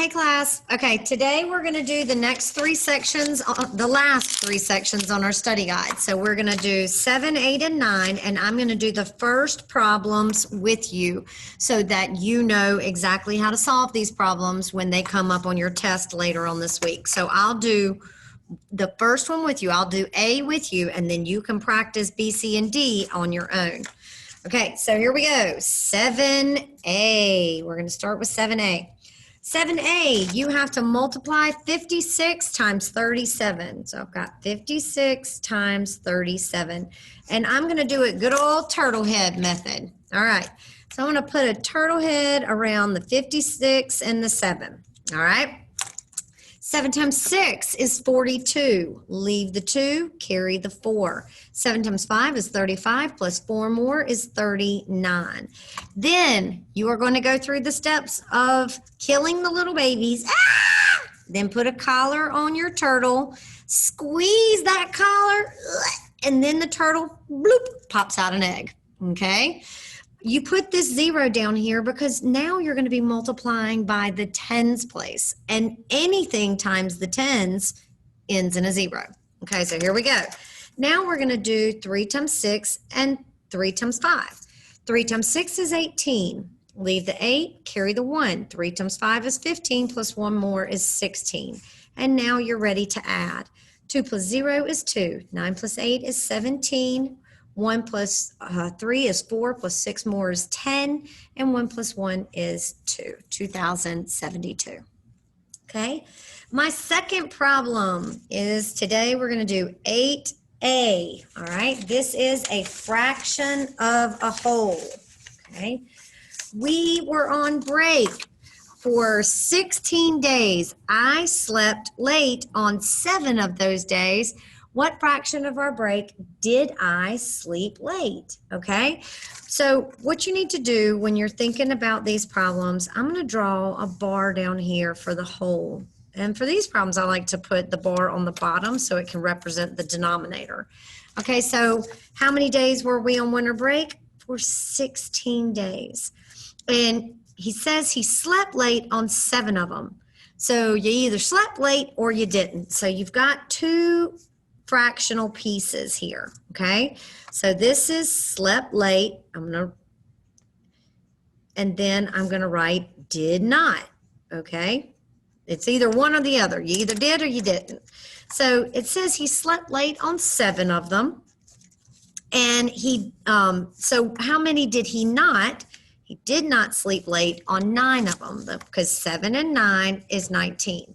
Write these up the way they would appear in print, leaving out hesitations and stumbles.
Hey class. Okay, today we're going to do the next three sections, the last three sections on our study guide. So we're going to do 7, 8, and 9, and I'm going to do the first problems with you so that you know exactly how to solve these problems when they come up on your test later on this week. So I'll do the first one with you. I'll do A with you, and then you can practice B, C, and D on your own. Okay, so here we go. 7A. We're going to start with 7A. 7A, you have to multiply 56 times 37. So I've got 56 times 37. And I'm going to do it good old turtle head method. All right. So I'm going to put a turtle head around the 56 and the 7. All right. 7 times 6 is 42. Leave the 2, carry the 4. 7 times 5 is 35, plus 4 more is 39. Then you are going to go through the steps of killing the little babies. Ah! Then put a collar on your turtle. Squeeze that collar, and then the turtle, bloop, pops out an egg. Okay? You put this 0 down here because now you're going to be multiplying by the tens place, and anything times the tens ends in a 0. Okay, so here we go. Now we're going to do 3 times 6 and 3 times 5. 3 times 6 is 18. Leave the 8, carry the 1. 3 times 5 is 15, plus 1 more is 16. And now you're ready to add. 2 plus 0 is 2. 9 plus 8 is 17. 1 plus 3 is 4, plus 6 more is 10, and 1 plus 1 is 2, 2072. Okay, my second problem is today we're going to do 8A. All right, this is a fraction of a whole. Okay, we were on break for 16 days. I slept late on 7 of those days. What fraction of our break did I sleep late? Okay, so what you need to do when you're thinking about these problems, I'm going to draw a bar down here for the whole. And for these problems, I like to put the bar on the bottom so it can represent the denominator. Okay, so how many days were we on winter break? For 16 days. And he says he slept late on 7 of them. So you either slept late or you didn't. So you've got 2 fractional pieces here. Okay, so this is slept late. And then I'm gonna write did not. Okay, it's either one or the other. You either did or you didn't. So it says he slept late on 7 of them, and so how many did he not? He did not sleep late on 9 of them, because 7 and 9 is 19.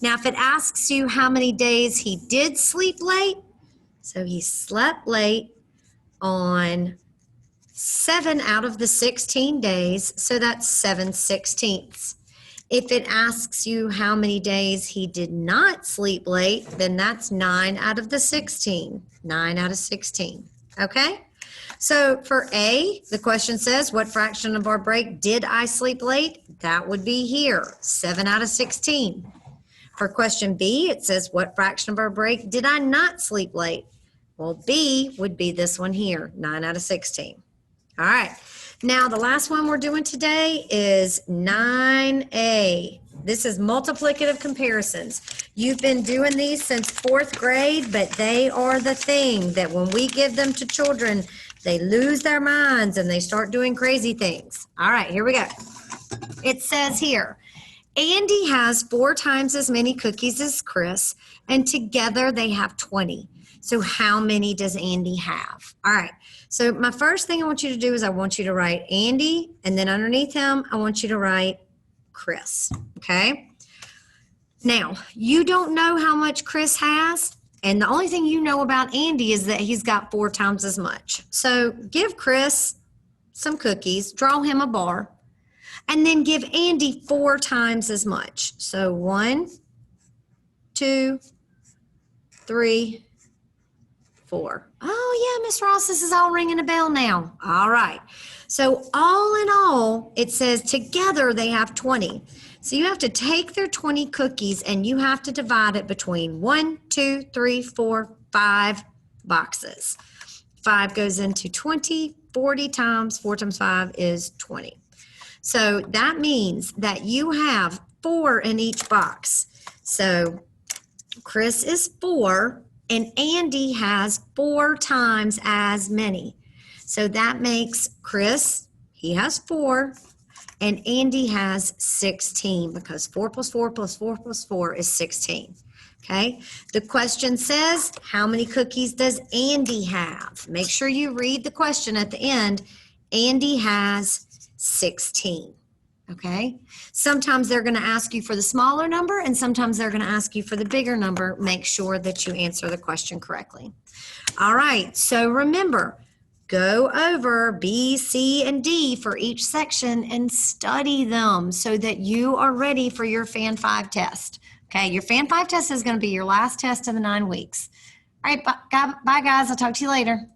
Now, if it asks you how many days he did sleep late, so he slept late on 7 out of the 16 days, so that's 7/16. If it asks you how many days he did not sleep late, then that's 9 out of the 16, 9 out of 16, okay? So for A, the question says, what fraction of our break did I sleep late? That would be here, 7 out of 16. For question B, it says, what fraction of our break did I not sleep late? Well, B would be this one here, 9 out of 16. All right. Now, the last one we're doing today is 9A. This is multiplicative comparisons. You've been doing these since 4th grade, but they are the thing that when we give them to children, they lose their minds and they start doing crazy things. All right, here we go. It says here, Andy has 4 times as many cookies as Chris, and together they have 20. So how many does Andy have? All right. So my first thing I want you to do is I want you to write Andy, and then underneath him, I want you to write Chris. Okay. Now, you don't know how much Chris has, and the only thing you know about Andy is that he's got 4 times as much. So give Chris some cookies, draw him a bar, and then give Andy 4 times as much. So 1, 2, 3, 4. Oh, yeah, Miss Ross, this is all ringing a bell now. All right. So all in all, it says together they have 20. So you have to take their 20 cookies and you have to divide it between 1, 2, 3, 4, 5 boxes. 5 goes into 20, 40 times 4 times 5 is 20. So that means that you have 4 in each box. So Chris is 4 and Andy has 4 times as many. So that makes Chris, he has 4 and Andy has 16 because 4 plus 4 plus 4 plus 4 is 16. Okay, the question says, how many cookies does Andy have? Make sure you read the question at the end. Andy has 16. Okay, sometimes they're going to ask you for the smaller number and sometimes they're going to ask you for the bigger number. Make sure that you answer the question correctly. All right, so remember, go over B, C, and D for each section and study them so that you are ready for your Fan 5 test. Okay, your Fan 5 test is going to be your last test of the 9 weeks. All right, bye guys. I'll talk to you later.